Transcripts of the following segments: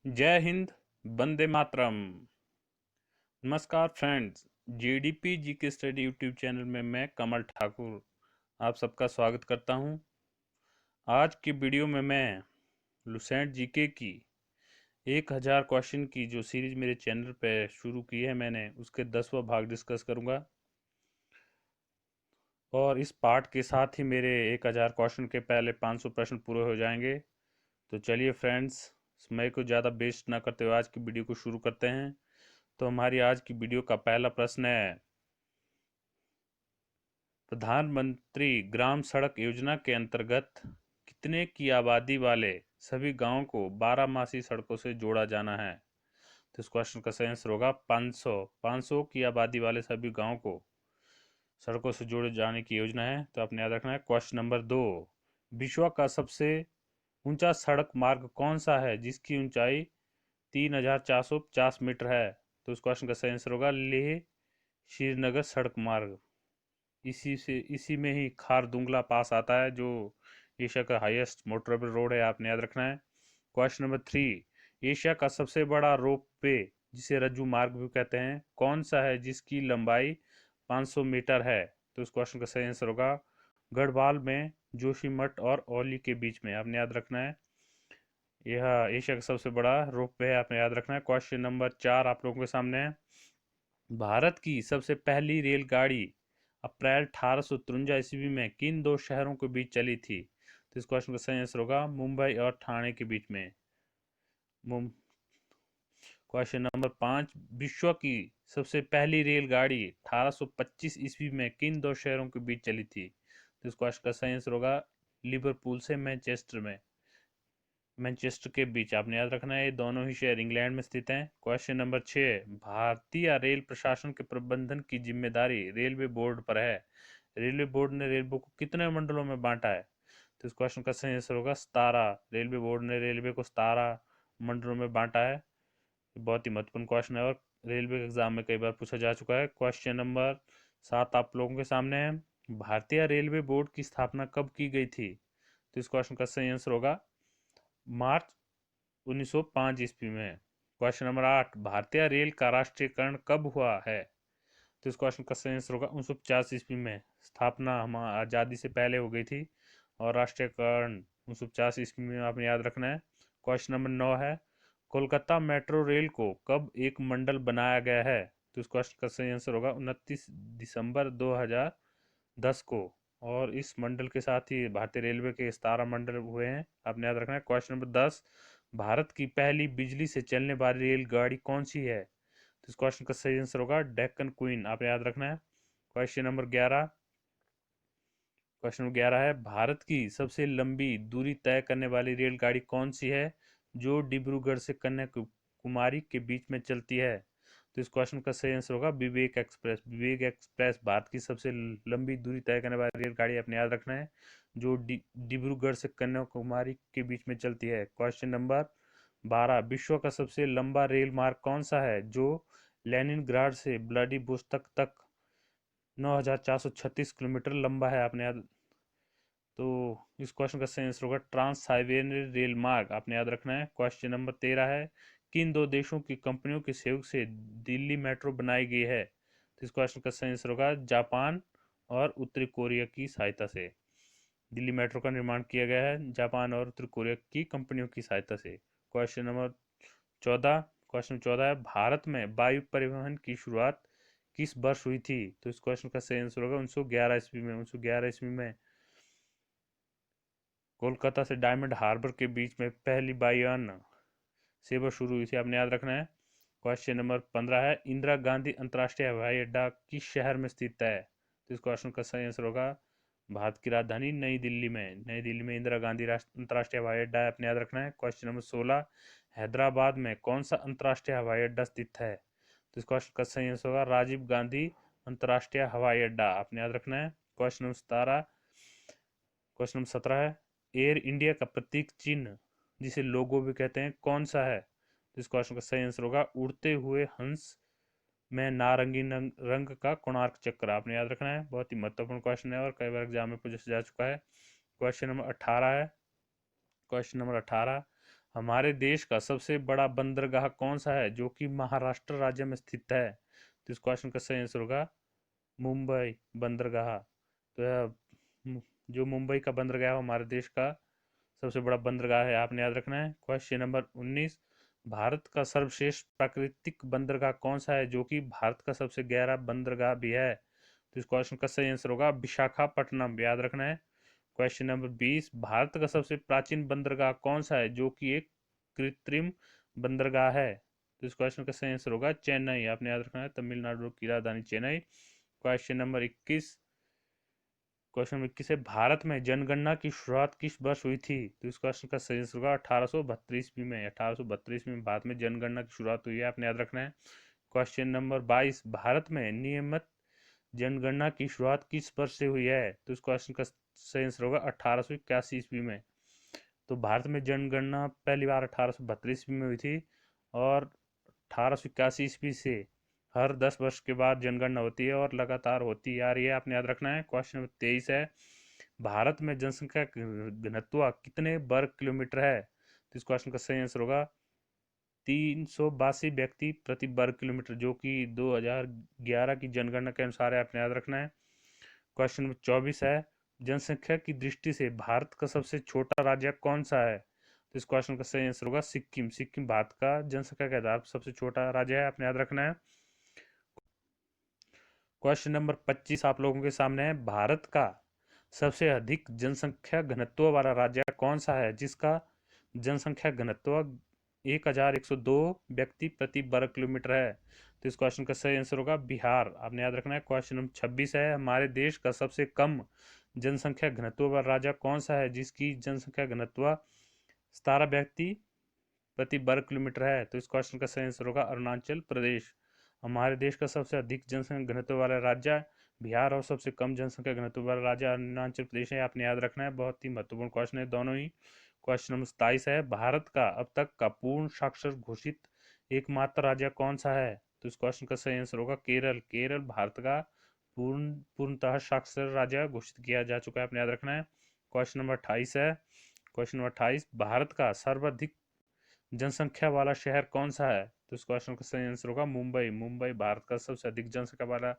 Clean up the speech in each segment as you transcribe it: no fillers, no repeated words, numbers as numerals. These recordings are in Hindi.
जय हिंद। वंदे मातरम। नमस्कार फ्रेंड्स, जीडीपी जी के स्टडी यूट्यूब चैनल में मैं कमल ठाकुर आप सबका स्वागत करता हूं। आज की वीडियो में मैं लुसेंट जीके की 1000 क्वेश्चन की जो सीरीज मेरे चैनल पे शुरू की है मैंने, उसके 10वां भाग डिस्कस करूंगा। और इस पार्ट के साथ ही मेरे 1000 क्वेश्चन के पहले 500 प्रश्न पूरे हो जाएंगे। तो चलिए फ्रेंड्स, समय को ज़्यादा वेस्ट ना करते हुए आज की वीडियो को शुरू करते हैं। तो हमारी आज की वीडियो का पहला प्रश्न है, प्रधानमंत्री ग्राम सड़क योजना के अंतर्गत कितने की आबादी वाले सभी गांवों को 12 सड़कों से जोड़ा जाना है? तो इस क्वेश्चन का सही आंसर होगा 500। 500 की आबादी वाले सभी गांवों को सड़कों से जोड़े जाने की योजना है। तो आपने याद रखना है। क्वेश्चन नंबर 2, विश्व का सबसे ऊंचा सड़क मार्ग कौन सा है जिसकी ऊंचाई 3450 मीटर है? तो उस क्वेश्चन का सही आंसर होगा लेह श्रीनगर सड़क मार्ग। इसी में ही खारदुंगला पास आता है जो एशिया का हाईएस्ट मोटरेबल रोड है। आपने याद रखना है। क्वेश्चन नंबर 3, एशिया का सबसे बड़ा रोप वे जिसे रज्जू मार्ग भी कहते हैं कौन सा है जिसकी लंबाई 500 मीटर है? तो इस क्वेश्चन का सही आंसर होगा गढ़वाल में जोशीमठ और औली के बीच में। आपने याद रखना है। यह एशिया का सबसे बड़ा रोप वे है। आपने याद रखना है। क्वेश्चन नंबर 4 आप लोगों के सामने है, भारत की सबसे पहली रेलगाड़ी अप्रैल 1853 ईस्वी में किन दो शहरों के बीच चली थी? तो इस क्वेश्चन का सही आंसर होगा मुंबई और ठाणे के बीच में। क्वेश्चन नंबर 5, विश्व की सबसे पहली रेलगाड़ी 1825 ईस्वी में किन दो शहरों के बीच चली थी? तो इस क्वेश्चन का सही आंसर होगा लिवरपूल से मैनचेस्टर के बीच। आपने याद रखना है, ये दोनों ही शहर इंग्लैंड में स्थित हैं। क्वेश्चन नंबर 6, भारतीय रेल प्रशासन के प्रबंधन की जिम्मेदारी रेलवे बोर्ड पर है। रेलवे बोर्ड ने रेलवे को कितने मंडलों में बांटा है? तो इस क्वेश्चन का सही आंसर होगा 17। रेलवे बोर्ड ने रेलवे को 17 मंडलों में बांटा है। बहुत ही महत्वपूर्ण क्वेश्चन है और रेलवे के एग्जाम में कई बार पूछा जा चुका है। क्वेश्चन नंबर 7 आप लोगों के सामने है, भारतीय रेलवे बोर्ड की स्थापना कब की गई थी? तो इस क्वेश्चन का सही आंसर होगा मार्च 1905 ईस्वी में। क्वेश्चन नंबर 8, भारतीय रेल का राष्ट्रीयकरण कब हुआ है? तो इस क्वेश्चन का सही आंसर होगा 1950 ईस्वी में। स्थापना हमारी आज़ादी से पहले हो गई थी और राष्ट्रीयकरण 1950 ईस्वी में। आपने याद रखना है। क्वेश्चन नंबर 9 है, कोलकाता मेट्रो रेल को कब एक मंडल बनाया गया है? तो इस क्वेश्चन का सही आंसर होगा 29 दिसंबर 2010 को। और इस मंडल के साथ ही भारतीय रेलवे के 17 मंडल हुए हैं। आपने याद रखना है। क्वेश्चन नंबर 10, भारत की पहली बिजली से चलने वाली रेलगाड़ी कौन सी है? तो इस क्वेश्चन का सही आंसर होगा डेक्कन क्वीन। आपने याद रखना है। क्वेश्चन नंबर 11 है, भारत की सबसे लंबी दूरी तय करने वाली रेलगाड़ी कौन सी है जो डिब्रूगढ़ से कन्याकुमारी के बीच में चलती है? तो इस क्वेश्चन का सही आंसर होगा विवेक एक्सप्रेस। विवेक एक्सप्रेस भारत की सबसे लंबी दूरी तय करने वाली रेलगाड़ी। अपने याद रखना है, जो डिब्रूगढ़ से कन्याकुमारी के बीच में चलती है। क्वेश्चन नंबर 12, विश्व का सबसे लंबा रेल मार्ग कौन सा है जो लेनिनग्राड से व्लादिवोस्तोक तक 9436 किलोमीटर लंबा है? आपने याद, तो इस क्वेश्चन का सही आंसर होगा ट्रांस साइबेरियन रेल मार्ग। आपने याद रखना है। क्वेश्चन नंबर 13 है, किन दो देशों की कंपनियों के सहयोग से दिल्ली मेट्रो बनाई गई है? तो इस क्वेश्चन का सही आंसर होगा जापान और उत्तरी कोरिया की सहायता से दिल्ली मेट्रो का निर्माण किया गया है, जापान और उत्तरी कोरिया की कंपनियों की सहायता से। क्वेश्चन नंबर 14 क्वेश्चन 14 है, भारत में वायु परिवहन की शुरुआत किस वर्ष हुई थी? तो इस क्वेश्चन का सही आंसर होगा 1911 ईस्वी में। 1911 ईस्वी में कोलकाता से डायमंड हार्बर के बीच में पहली वायुयान सेवा शुरू हुई थी। आपने याद रखना है। क्वेश्चन नंबर 15 है, इंदिरा गांधी अंतर्राष्ट्रीय हवाई अड्डा किस शहर में स्थित है? तो इस क्वेश्चन का सही आंसर होगा भारत की राजधानी नई दिल्ली में। नई दिल्ली में इंदिरा गांधी अंतर्राष्ट्रीय हवाई अड्डा है। आपने याद रखना है। क्वेश्चन नंबर 16, हैदराबाद में कौन सा अंतर्राष्ट्रीय हवाई अड्डा स्थित है? तो इस क्वेश्चन का सही आंसर होगा राजीव गांधी अंतर्राष्ट्रीय हवाई अड्डा। आपने याद रखना है। क्वेश्चन नंबर 17 है, एयर इंडिया का प्रतीक चिन्ह जिसे लोगो भी कहते हैं कौन सा है? तो इस क्वेश्चन का सही आंसर होगा उड़ते हुए हंस में नारंगी रंग का कोणार्क चक्र। आपने याद रखना है। बहुत ही महत्वपूर्ण क्वेश्चन है और कई बार एग्जाम में पूछा जा चुका है। क्वेश्चन नंबर 18 है। क्वेश्चन नंबर 18, हमारे देश का सबसे बड़ा बंदरगाह कौन सा है जो कि महाराष्ट्र राज्य में स्थित है? तो इस क्वेश्चन का सही आंसर होगा मुंबई बंदरगाह। तो जो मुंबई का बंदरगाह है वो हमारे देश का सबसे बड़ा बंदरगाह है, आपने याद रखना है। क्वेश्चन नंबर 19, भारत का सर्वश्रेष्ठ प्राकृतिक बंदरगाह कौन सा है जो कि भारत का सबसे गहरा बंदरगाह भी है? तो इस क्वेश्चन का सही आंसर होगा विशाखापट्टनम, याद रखना है। क्वेश्चन नंबर 20, भारत का सबसे प्राचीन बंदरगाह कौन सा है जो कि एक कृत्रिम बंदरगाह है? तो इस क्वेश्चन का सही आंसर होगा चेन्नई, आपने याद रखना है, तमिलनाडु की राजधानी चेन्नई। क्वेश्चन नंबर 21, क्वेश्चन 21 है, भारत में जनगणना की शुरुआत किस वर्ष हुई थी? तो इस क्वेश्चन का सही आंसर होगा 1832 ईस्वी में। 1832 में भारत में जनगणना की शुरुआत हुई है, आपने याद रखना है। क्वेश्चन नंबर 22, भारत में नियमित जनगणना की शुरुआत किस वर्ष से हुई है? तो इस क्वेश्चन का सही आंसर होगा 1881 ईस्वी में। तो भारत में जनगणना पहली बार 1832 ईस्वी में हुई थी और 1881 ईस्वी से हर 10 वर्ष के बाद जनगणना होती है और लगातार होती आ रही है, आपने याद रखना है। क्वेश्चन नंबर 23 है, भारत में जनसंख्या घनत्व कितने वर्ग किलोमीटर है? तो इस क्वेश्चन का सही आंसर होगा 382 व्यक्ति प्रति वर्ग किलोमीटर, जो कि 2011 की जनगणना के अनुसार है, आपने याद रखना है। क्वेश्चन नंबर 24 है, जनसंख्या की दृष्टि से भारत का सबसे छोटा राज्य कौन सा है? तो इस क्वेश्चन का सही आंसर होगा सिक्किम। सिक्किम भारत का जनसंख्या के आधार पर सबसे छोटा राज्य है, आपने याद रखना है। क्वेश्चन नंबर 25 आप लोगों के सामने है, भारत का सबसे अधिक जनसंख्या घनत्व वाला राज्य कौन सा है जिसका जनसंख्या घनत्व 1102 व्यक्ति प्रति वर्ग किलोमीटर है? तो इस क्वेश्चन का सही आंसर होगा बिहार, आपने याद रखना है। क्वेश्चन नंबर 26 है, हमारे देश का सबसे कम जनसंख्या घनत्व वाला राज्य कौन सा है जिसकी जनसंख्या घनत्व 17 व्यक्ति प्रति वर्ग किलोमीटर है? तो इस क्वेश्चन का सही आंसर होगा अरुणाचल प्रदेश। हमारे देश का सबसे अधिक जनसंख्या घनत्व वाला राज्य बिहार और सबसे कम जनसंख्या घनत्व वाला राज्य अरुणाचल प्रदेश है, आपने याद रखना है। बहुत ही महत्वपूर्ण क्वेश्चन है दोनों ही। क्वेश्चन नंबर 27 है, भारत का अब तक का पूर्ण साक्षर घोषित एकमात्र राज्य कौन सा है? तो इस क्वेश्चन का सही आंसर होगा केरल। केरल भारत का पूर्णतः साक्षर राज्य घोषित किया जा चुका है, आपने याद रखना है। क्वेश्चन नंबर 28 है, क्वेश्चन नंबर 28, भारत का सर्वाधिक जनसंख्या वाला शहर कौन सा है? तो इस क्वेश्चन का सही आंसर होगा मुंबई। मुंबई भारत का सबसे अधिक जनसंख्या वाला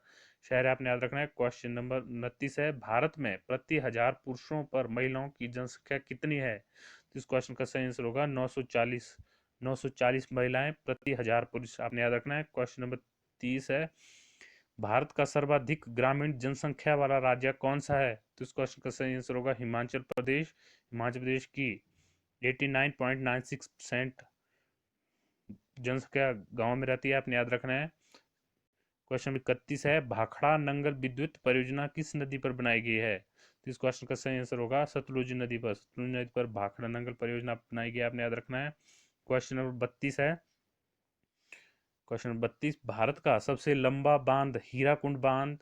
शहर है, आपने याद रखना है। क्वेश्चन नंबर 29 है, भारत में प्रति 1000 पुरुषों पर महिलाओं की जनसंख्या कितनी है? तो इस क्वेश्चन का सही आंसर होगा 940। 940 महिलाएं प्रति 1000 पुरुष, आपने याद रखना है। क्वेश्चन नंबर 30 है, भारत का सर्वाधिक ग्रामीण जनसंख्या वाला राज्य कौन सा है? तो इस क्वेश्चन का सही आंसर होगा हिमाचल प्रदेश। हिमाचल प्रदेश की 89.96% जनसंख्या गांव में रहती है, आपने याद रखना है। क्वेश्चन 31 है, भाखड़ा नंगल विद्युत परियोजना किस नदी पर बनाई गई है? तो इस क्वेश्चन का सही आंसर होगा सतलुज नदी पर। सतलुज नदी पर भाखड़ा नंगल परियोजना बनाई गई है, आपने याद रखना है। क्वेश्चन नंबर 32 है, क्वेश्चन नंबर 32, भारत का सबसे लंबा बांध हीराकुंड बांध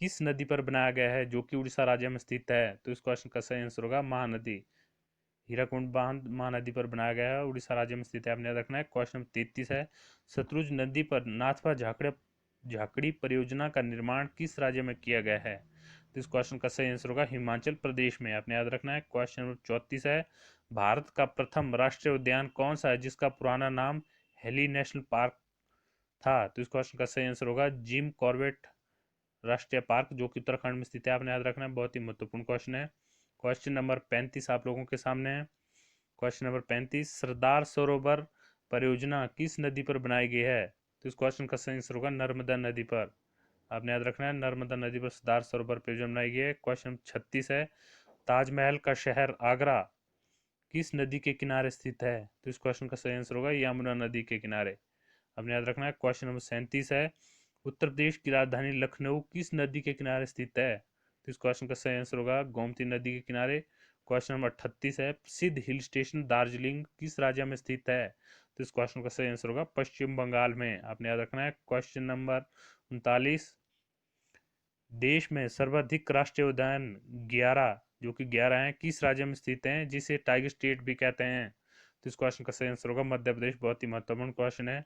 किस नदी पर बनाया गया है जो कि उड़ीसा राज्य में स्थित है? तो इस क्वेश्चन का सही आंसर होगा महानदी। हीराकुंड बांध महानदी पर बनाया गया है, उड़ीसा राज्य में स्थित है, आपने याद रखना है। क्वेश्चन नंबर 33 है, सतलुज नदी पर नाथपा झाकड़ी परियोजना का निर्माण किस राज्य में किया गया है? तो इस क्वेश्चन का सही आंसर होगा हिमाचल प्रदेश में, आपने याद रखना है। क्वेश्चन नंबर 34 है, भारत का प्रथम राष्ट्रीय उद्यान कौन सा है जिसका पुराना नाम हेली नेशनल पार्क था? तो इस क्वेश्चन का सही आंसर होगा जिम कॉर्बेट राष्ट्रीय पार्क, जो कि उत्तराखंड में स्थित है, आपने याद रखना है। बहुत ही महत्वपूर्ण क्वेश्चन है। क्वेश्चन नंबर 35 आप लोगों के सामने है। क्वेश्चन नंबर 35, सरदार सरोवर परियोजना किस नदी पर बनाई गई है? तो इस क्वेश्चन का सही आंसर होगा नर्मदा नदी पर, आपने याद रखना है। नर्मदा नदी पर सरदार सरोवर परियोजना बनाई गई है। क्वेश्चन 36 है, ताजमहल का शहर आगरा किस नदी के किनारे स्थित है? तो इस क्वेश्चन का सही आंसर होगा यमुना नदी के किनारे, आपने याद रखना है। क्वेश्चन नंबर 37 है, उत्तर प्रदेश की राजधानी लखनऊ किस नदी के किनारे स्थित है? तो इस क्वेश्चन का सही आंसर होगा गोमती नदी के किनारे। क्वेश्चन नंबर 38 है, प्रसिद्ध हिल स्टेशन दार्जिलिंग किस राज्य में स्थित है? तो इस क्वेश्चन का सही आंसर होगा पश्चिम बंगाल में, आपने याद रखना है। क्वेश्चन नंबर 39, देश में सर्वाधिक राष्ट्रीय उद्यान 11, जो कि 11 हैं, किस राज्य में स्थित हैं जिसे टाइगर स्टेट भी कहते हैं? तो इस क्वेश्चन का सही आंसर होगा मध्य प्रदेश। बहुत ही महत्वपूर्ण क्वेश्चन है,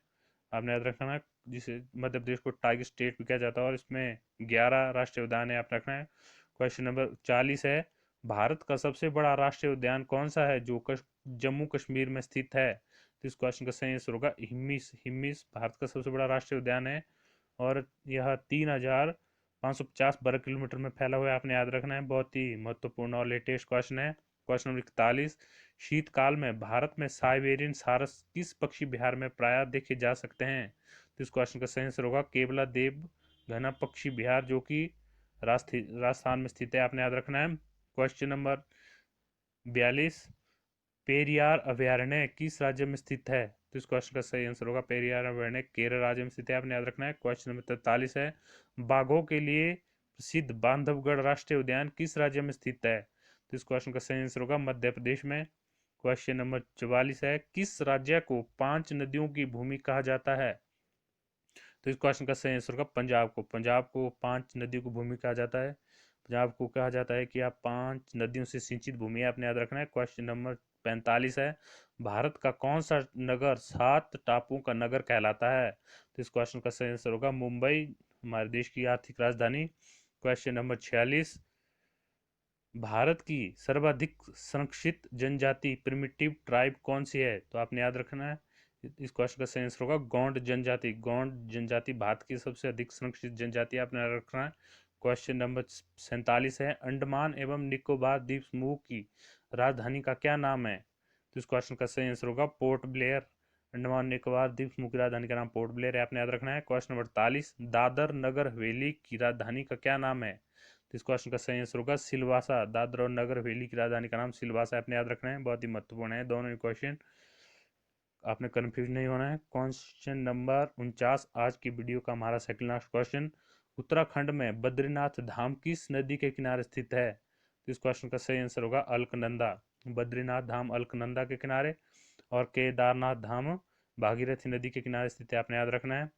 आपने याद रखना है, जिसे मध्य प्रदेश को टाइगर स्टेट भी कहा जाता है और इसमें 11 राष्ट्रीय उद्यान है, आप रखना है। क्वेश्चन नंबर 40 है, भारत का सबसे बड़ा राष्ट्रीय उद्यान कौन सा है जो जम्मू कश्मीर में स्थित है? तो इस क्वेश्चन का सही आंसर होगा हिम्मिस। हिम्मिस भारत का सबसे बड़ा राष्ट्रीय उद्यान है और यह 3,550 वर्ग किलोमीटर में फैला हुआ है। आपने याद रखना है, बहुत ही महत्वपूर्ण और लेटेस्ट क्वेश्चन है। क्वेश्चन नंबर 41, शीतकाल में भारत में साइबेरियन सारस किस पक्षी बिहार में प्रायः देखे जा सकते हैं? तो इस क्वेश्चन का सही आंसर होगा केवला देव घना पक्षी बिहार, जो कि राजस्थान में स्थित है। आपने याद रखना है। क्वेश्चन नंबर 42, पेरियार अभयारण्य किस राज्य में स्थित है? तो इस क्वेश्चन का सही आंसर होगा पेरियार अभयारण्य केरल राज्य में स्थित है। आपने याद रखना है। क्वेश्चन नंबर 43 है, बाघों के लिए प्रसिद्ध बांधवगढ़ राष्ट्रीय उद्यान किस राज्य में स्थित है? तो इस क्वेश्चन का सही आंसर होगा मध्य प्रदेश में। क्वेश्चन नंबर 44 है, किस राज्य को 5 नदियों की भूमि कहा जाता है? तो इस क्वेश्चन का सही आंसर होगा पंजाब को। पंजाब को 5 नदियों की भूमि कहा जाता है। पंजाब को कहा जाता है कि आप 5 नदियों से सिंचित भूमि है। आपने याद रखना है। क्वेश्चन नंबर 45 है, भारत का कौन सा नगर 7 टापुओं का नगर कहलाता है? तो इस क्वेश्चन का सही आंसर होगा मुंबई, हमारे देश की आर्थिक राजधानी। क्वेश्चन नंबर 46, भारत की सर्वाधिक संरक्षित जनजाति प्रिमिटिव ट्राइब कौन सी है? तो आपने याद रखना है। इस क्वेश्चन का सही आंसर होगा गोंड जनजाति। गोंड जनजाति भारत की सबसे अधिक संरक्षित जनजाति, आपने याद रखना है। क्वेश्चन नंबर 47 है, अंडमान एवं निकोबार द्वीप समूह की राजधानी का क्या नाम है? तो इस क्वेश्चन का सही आंसर होगा पोर्ट ब्लेयर। अंडमान निकोबार द्वीप समूह की राजधानी का नाम पोर्ट ब्लेयर है। आपने याद रखना है। क्वेश्चन नंबर 48, दादर नगर हवेली की राजधानी का क्या नाम है? तो इस क्वेश्चन का सही आंसर होगा सिलवासा। दादर और नगर हवेली की राजधानी का नाम सिलवासा है। आपने याद रखना है, बहुत ही महत्वपूर्ण है दोनों ही क्वेश्चन, आपने कंफ्यूज नहीं होना है। क्वेश्चन नंबर 49, आज की वीडियो का हमारा सेकंड लास्ट क्वेश्चन, उत्तराखंड में बद्रीनाथ धाम किस नदी के किनारे स्थित है? तो इस क्वेश्चन का सही आंसर होगा अलकनंदा। बद्रीनाथ धाम अलकनंदा के किनारे और केदारनाथ धाम भागीरथी नदी के किनारे स्थित है। आपने याद रखना है।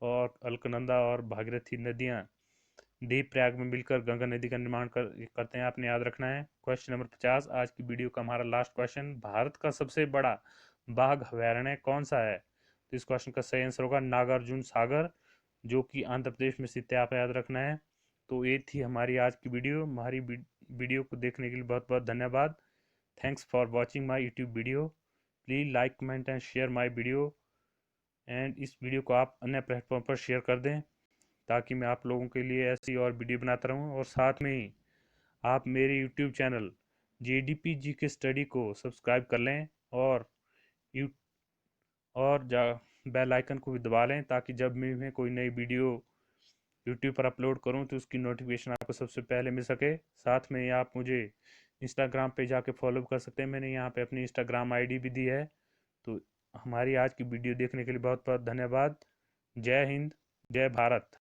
और अलकनंदा और भागीरथी नदियाँ दीप प्रयाग में मिलकर गंगा नदी का निर्माण करते हैं। आपने याद रखना है। क्वेश्चन नंबर 50, आज की वीडियो का हमारा लास्ट क्वेश्चन, भारत का सबसे बड़ा बाघ अभयारण्य कौन सा है? तो इस क्वेश्चन का सही आंसर होगा नागार्जुन सागर, जो कि आंध्र प्रदेश में स्थित है। आप याद रखना है। तो ये थी हमारी आज की वीडियो। हमारी वीडियो को देखने के लिए बहुत बहुत धन्यवाद। Thanks for watching my YouTube video. Please like comment and share my video, and इस वीडियो को आप अन्य प्लेटफॉर्म पर शेयर कर दें ताकि मैं आप लोगों के लिए ऐसी और वीडियो बनाता रहूं। और साथ में ही आप मेरे YouTube channel JDP GK study को सब्सक्राइब कर लें और यू और बेल आइकन को भी दबा लें ताकि जब मैं कोई नई वीडियो यूट्यूब पर अपलोड करूं तो उसकी नोटिफिकेशन आपको सबसे पहले मिल सके। साथ में आप मुझे इंस्टाग्राम पे जाके फॉलो कर सकते हैं, मैंने यहाँ पे अपनी इंस्टाग्राम ID भी दी है। तो हमारी आज की वीडियो देखने के लिए बहुत बहुत धन्यवाद। जय हिंद, जय भारत।